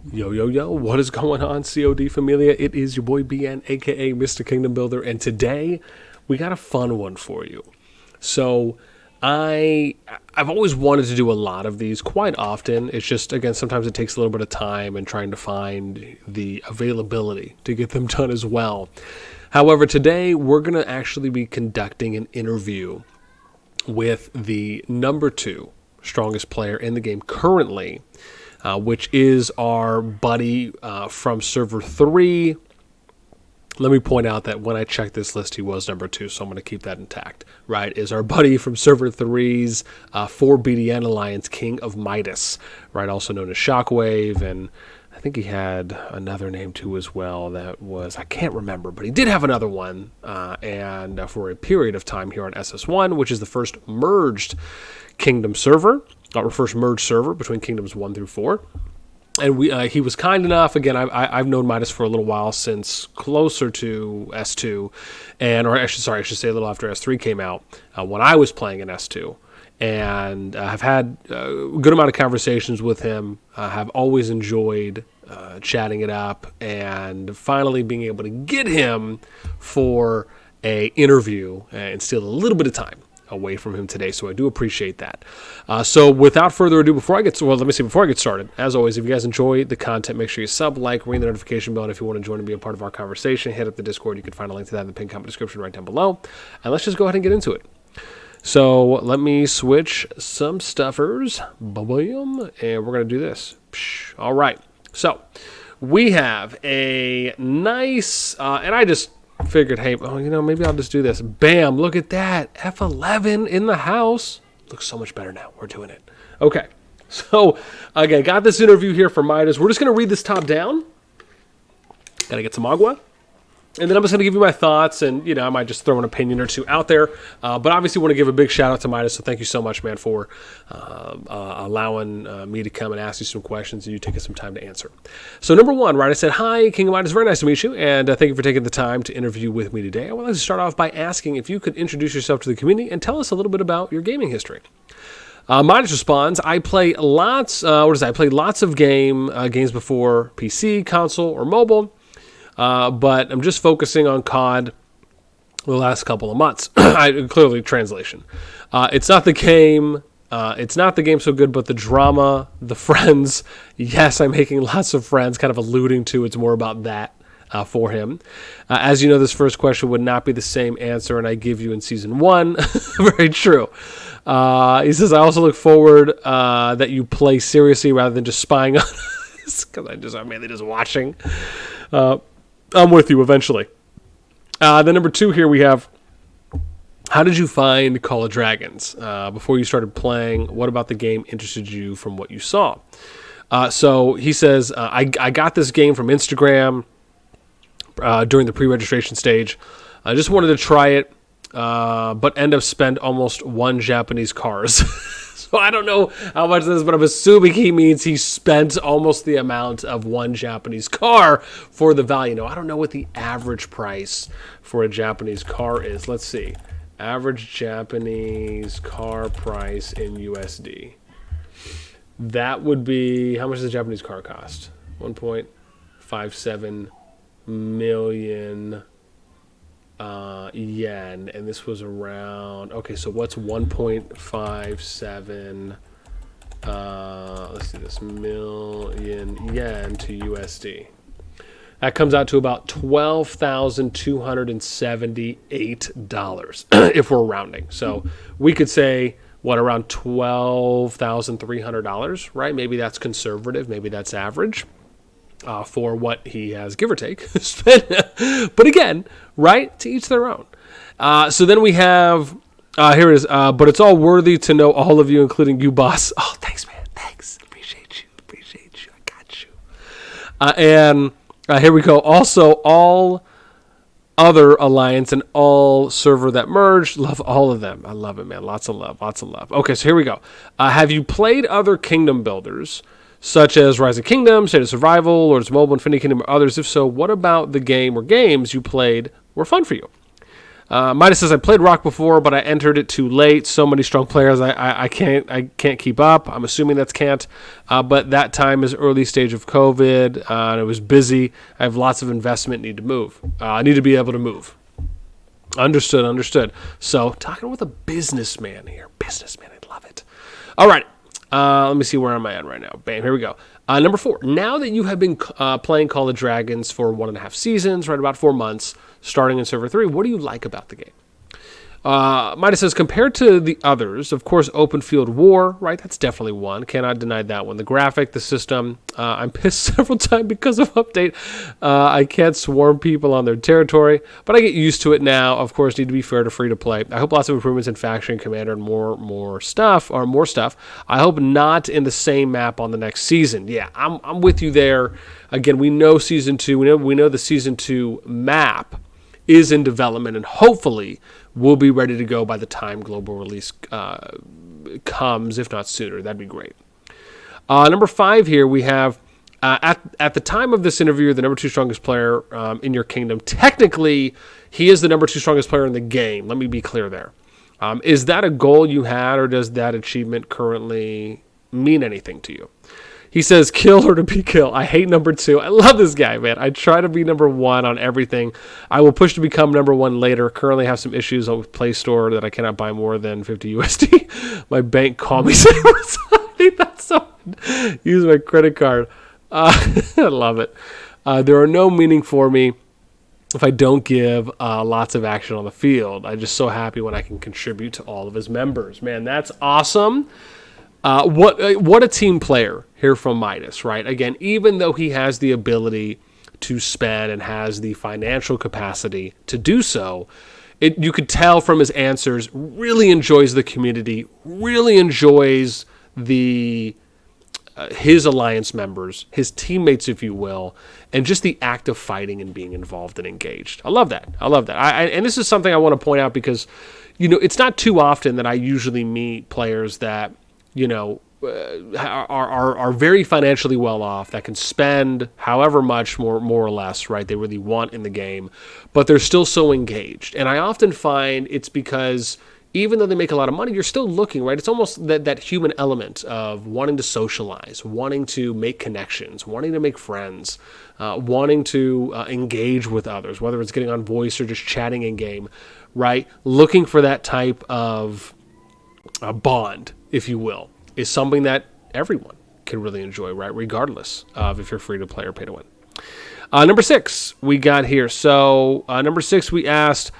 Yo, yo, yo, what is going on, COD Familia? It is your boy BN, aka Mr. Kingdom Builder, and today we got a fun one for you. So, I've always wanted to do a lot of these quite often. It's just, again, sometimes it takes a little bit of time and trying to find the availability to get them done as well. However, today we're going to actually be conducting an interview with the number 2 strongest player in the game currently, which is our buddy from Server 3. Let me point out that when I checked this list, he was number 2, so I'm going to keep that intact, right? Is our buddy from Server 3's 4BDN Alliance, KingOfMidas, right? Also known as Shockwave, and I think he had another name too as well that was, I can't remember, but he did have another one, and for a period of time here on SS1, which is the first merged Kingdom server, or first merged server between Kingdoms 1 through 4. And he was kind enough, again, I've known Midas for a little while, since closer to S2, or I should say a little after S3 came out, when I was playing in S2. And I've had a good amount of conversations with him, have always enjoyed chatting it up, and finally being able to get him for a interview and steal a little bit of time away from him today, so I do appreciate that. So without further ado, before I get started, as always, if you guys enjoy the content, make sure you sub, like, ring the notification bell, and if you want to join and be a part of our conversation, hit up the Discord. You can find a link to that in the pinned comment description right down below, and let's just go ahead and get into it. So let me switch some stuffers, boom, and we're going to do this. All right, so we have a nice, and I just figured, hey, maybe I'll just do this. Bam, look at that. F11 in the house. Looks so much better now. We're doing it. Okay. So, again, got this interview here for Midas. We're just going to read this top down. Got to get some agua. And then I'm just going to give you my thoughts, and, I might just throw an opinion or two out there. But obviously want to give a big shout out to Midas, so thank you so much, man, for allowing me to come and ask you some questions and you taking some time to answer. So number 1, right, I said, hi, King of Midas, very nice to meet you, and thank you for taking the time to interview with me today. I would like to start off by asking if you could introduce yourself to the community and tell us a little bit about your gaming history. Midas responds, I play lots, I played lots of games before PC, console, or mobile. But I'm just focusing on CoD the last couple of months. Clearly, translation. It's not the game. It's not the game so good, but the drama, the friends. Yes, I'm making lots of friends, kind of alluding to it's more about that for him. As you know, this first question would not be the same answer, and I give you in Season 1. Very true. He says, I also look forward that you play seriously rather than just spying on us, because I'm mainly just watching. I'm with you eventually. Then number 2 here we have, how did you find Call of Dragons? Before you started playing, what about the game interested you from what you saw? So he says, I got this game from Instagram during the pre-registration stage. I just wanted to try it, but end up spend almost 1 Japanese cars. So I don't know how much this is, but I'm assuming he means he spent almost the amount of 1 Japanese car for the value. Now, I don't know what the average price for a Japanese car is. Let's see. Average Japanese car price in USD. That would be, how much does a Japanese car cost? 1.57 million yen, and this was around, okay, so what's 1.57 let's see this, million yen to USD? That comes out to about $12,278 if we're rounding. So we could say, around $12,300, right? Maybe that's conservative, maybe that's average. For what he has, give or take, spent. But again, right, to each their own. So then we have, here it is, but it's all worthy to know all of you, including you, boss. Oh, thanks, man, thanks. Appreciate you, I got you. And here we go. Also, all other alliance and all server that merged, love all of them. I love it, man, lots of love. Okay, so here we go. Have you played other kingdom builders, such as Rise of Kingdoms, State of Survival, Lords of Mobile, Infinity Kingdom, or others? If so, what about the game or games you played were fun for you? Midas says, I played Rock before, but I entered it too late. So many strong players, I can't keep up. I'm assuming that's can't. But that time is early stage of COVID, and it was busy. I have lots of investment, need to move. I need to be able to move. Understood. So, talking with a businessman here. Businessman, I love it. All right. Let me see where am I at right now. Bam, here we go. Number 4. Now that you have been playing Call of Dragons for 1.5 seasons, right about 4 months, starting in Server 3, what do you like about the game? Midas says, compared to the others, of course, Open Field War, right? That's definitely one. Cannot deny that one. The graphic, the system. I'm pissed several times because of update. I can't swarm people on their territory, but I get used to it now. Of course, need to be fair to free to play. I hope lots of improvements in Faction Commander and more stuff. I hope not in the same map on the next season. Yeah, I'm with you there. Again, we know Season 2. We know the Season 2 map is in development, and hopefully we'll be ready to go by the time global release comes, if not sooner. That'd be great. Number 5 here, we have, at the time of this interview, the number 2 strongest player in your kingdom. Technically, he is the number 2 strongest player in the game. Let me be clear there. Is that a goal you had, or does that achievement currently mean anything to you? He says, kill or to be killed. I hate number 2. I love this guy, man. I try to be number 1 on everything. I will push to become number 1 later. Currently have some issues with Play Store that I cannot buy more than 50 USD. My bank called me. I think that's so. Use my credit card. I love it. There are no meaning for me if I don't give lots of action on the field. I'm just so happy when I can contribute to all of his members. Man, that's awesome. What a team player here from Midas, right? Again, even though he has the ability to spend and has the financial capacity to do so, you could tell from his answers, really enjoys the community, really enjoys his alliance members, his teammates, if you will, and just the act of fighting and being involved and engaged. I love that. And this is something I want to point out because, it's not too often that I usually meet players that are very financially well off, that can spend however much more or less, right, they really want in the game, but they're still so engaged. And I often find it's because even though they make a lot of money, you're still looking, right? It's almost that human element of wanting to socialize, wanting to make connections, wanting to make friends, wanting to engage with others, whether it's getting on voice or just chatting in game, right? Looking for that type of bond, if you will, is something that everyone can really enjoy, right? Regardless of if you're free to play or pay to win. Number 6 we got here. So number 6, we asked,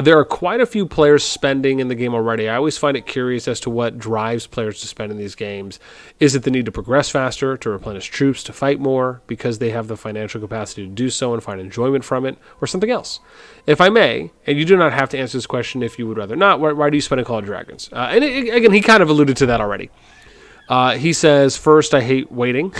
there are quite a few players spending in the game already. I always find it curious as to what drives players to spend in these games. Is it the need to progress faster, to replenish troops, to fight more, because they have the financial capacity to do so and find enjoyment from it, or something else? If I may, and you do not have to answer this question if you would rather not, why do you spend in Call of Dragons? Again, he kind of alluded to that already. He says, first, I hate waiting.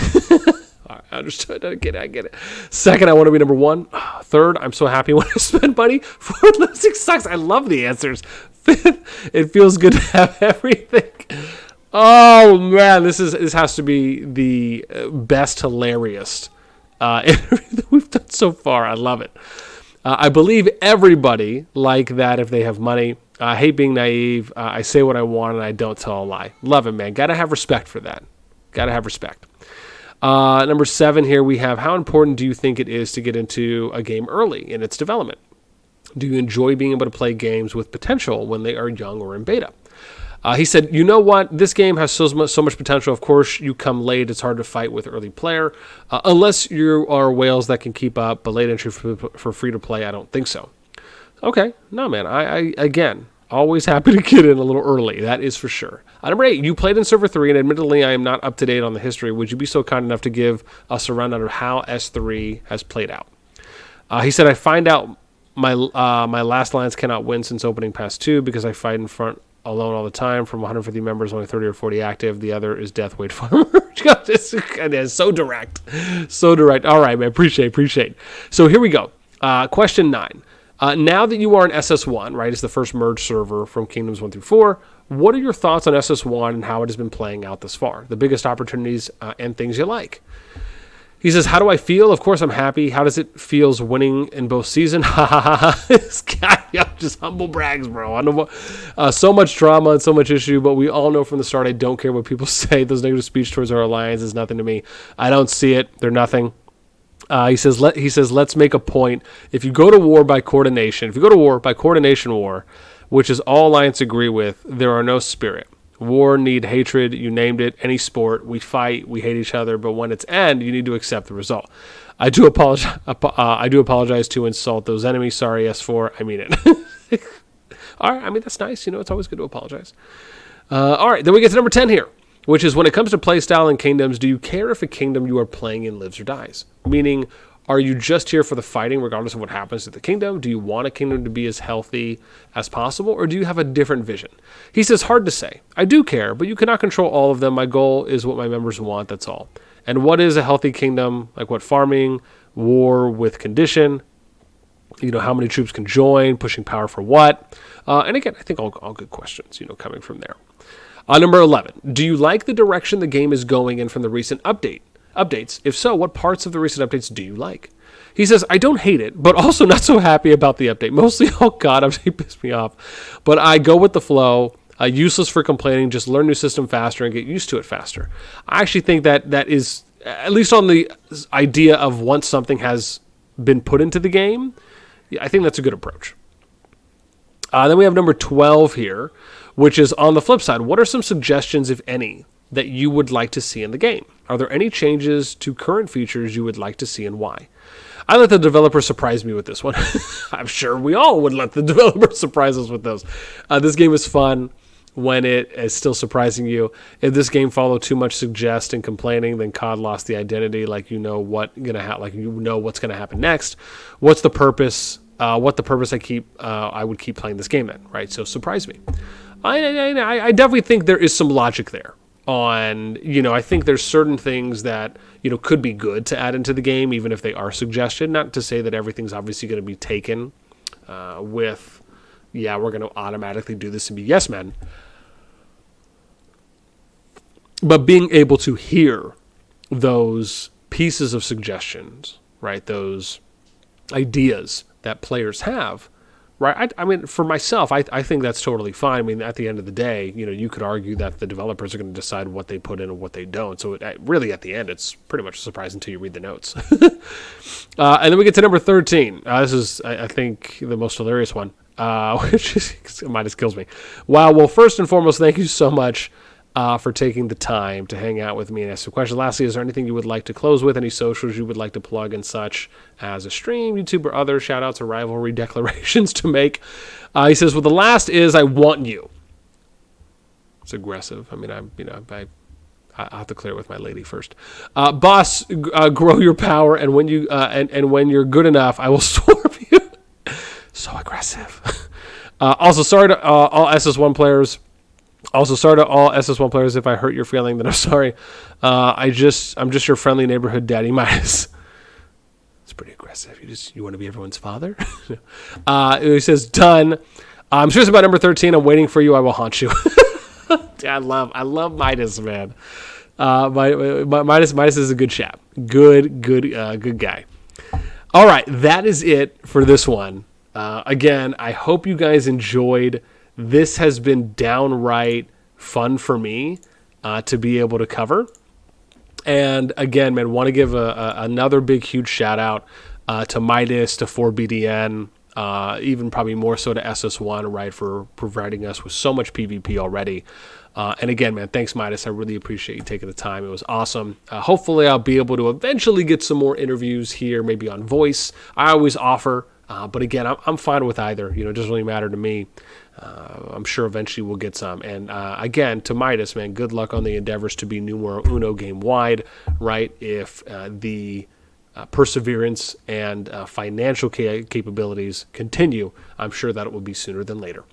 I understood. I get it. Second, I want to be number 1. Third, I'm so happy when I spend money. Fourth, losing sucks. I love the answers. Fifth, it feels good to have everything. Oh, man, this has to be the best, hilarious interview that we've done so far. I love it. I believe everybody like that if they have money. I hate being naive. I say what I want and I don't tell a lie. Love it, man. Got to have respect for that. Got to have respect. Number 7 here we have, how important do you think it is to get into a game early in its development? Do you enjoy being able to play games with potential when they are young or in beta? He said, you know what? This game has so much potential. Of course, you come late. It's hard to fight with early player. Unless you are whales that can keep up, but late entry for free to play, I don't think so. Okay. No, man. I again, always happy to get in a little early. That is for sure. Number 8, you played in Server 3, and admittedly, I am not up to date on the history. Would you be so kind enough to give us a rundown of how S3 has played out? He said, I find out my last alliance cannot win since opening Pass 2 because I fight in front alone all the time. From 150 members, only 30 or 40 active. The other is Death Wait Farmer. It's so direct. So direct. All right, man. Appreciate. So here we go. Question 9. Now that you are in SS1, right, it's the first merge server from Kingdoms 1 through 4, what are your thoughts on SS1 and how it has been playing out thus far? The biggest opportunities and things you like? He says, how do I feel? Of course I'm happy. How does it feels winning in both season? Ha ha ha ha. This guy just humble brags, bro. I know so much drama and so much issue, but we all know from the start I don't care what people say. Those negative speech towards our alliance is nothing to me. I don't see it. They're nothing. He says, let's make a point. If you go to war by coordination, war, which is all alliance agree with, there are no spirit. War, need, hatred, you named it, any sport, we fight, we hate each other, but when it's end, you need to accept the result. I do apologize to insult those enemies. Sorry, S4, I mean it. All right, I mean, that's nice. It's always good to apologize. All right, then we get to number 10 here, which is when it comes to play style in kingdoms, do you care if a kingdom you are playing in lives or dies? Meaning, are you just here for the fighting regardless of what happens to the kingdom? Do you want a kingdom to be as healthy as possible, or do you have a different vision? He says, hard to say. I do care, but you cannot control all of them. My goal is what my members want, that's all. And what is a healthy kingdom? Like what? Farming, war with condition, how many troops can join, pushing power for what? And again, I think all good questions, coming from there. Number 11, do you like the direction the game is going in from the recent updates? If so, what parts of the recent updates do you like? He says, I don't hate it, but also not so happy about the update. Mostly, oh God, update pissed me off. But I go with the flow. Useless for complaining. Just learn new system faster and get used to it faster. I actually think that is, at least on the idea of once something has been put into the game, I think that's a good approach. Then we have number 12 here, which is on the flip side. What are some suggestions, if any, that you would like to see in the game? Are there any changes to current features you would like to see and why? I let the developer surprise me with this one. I'm sure we all would let the developer surprise us with those. This game is fun when it is still surprising you. If this game followed too much suggest and complaining, then COD lost the identity. What's gonna happen next. What's the purpose? I would keep playing this game in, right? So surprise me. I definitely think there is some logic there. I think there's certain things that, could be good to add into the game, even if they are suggested. Not to say that everything's obviously going to be taken we're going to automatically do this and be yes men. But being able to hear those pieces of suggestions, right, those ideas that players have, right? I mean, for myself, I think that's totally fine. I mean, at the end of the day, you could argue that the developers are going to decide what they put in and what they don't. So really, at the end, it's pretty much a surprise until you read the notes. And then we get to number 13. This is, I think, the most hilarious one, which is, Midas kills me. Wow. Well, first and foremost, thank you so much for taking the time to hang out with me and ask some questions. Lastly, is there anything you would like to close with? Any socials you would like to plug and such as a stream, YouTube, or other shout-outs or rivalry declarations to make? He says, well, the last is I want you. It's aggressive. I mean, I'll have to clear it with my lady first. Boss, grow your power, and when you and when you're good enough, I will swarm you. So aggressive. Also, sorry to all SS1 players. If I hurt your feeling, then I'm sorry. I'm just your friendly neighborhood daddy Midas. It's pretty aggressive. You want to be everyone's father? He says, done. I'm serious about number 13. I'm waiting for you. I will haunt you. I love Midas, man. Midas is a good chap. Good guy. All right, that is it for this one. Again, I hope you guys enjoyed. This has been downright fun for me to be able to cover. And again, man, want to give another big, huge shout out to Midas, to 4BDN, even probably more so to SS1, right, for providing us with so much PvP already. And again, man, thanks, Midas. I really appreciate you taking the time. It was awesome. Hopefully, I'll be able to eventually get some more interviews here, maybe on voice. I always offer, but again, I'm fine with either. It doesn't really matter to me. I'm sure eventually we'll get some. And again, to Midas, man, good luck on the endeavors to be numero uno game wide, right? If the perseverance and financial capabilities continue, I'm sure that it will be sooner than later.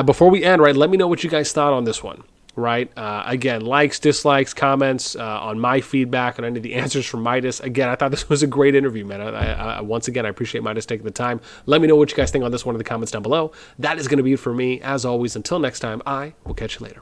Before we end, right, let me know what you guys thought on this one, right? Again, likes, dislikes, comments on my feedback and any of the answers from Midas. Again, I thought this was a great interview, man. Once again, I appreciate Midas taking the time. Let me know what you guys think on this one in the comments down below. That is going to be it for me. As always, until next time, I will catch you later.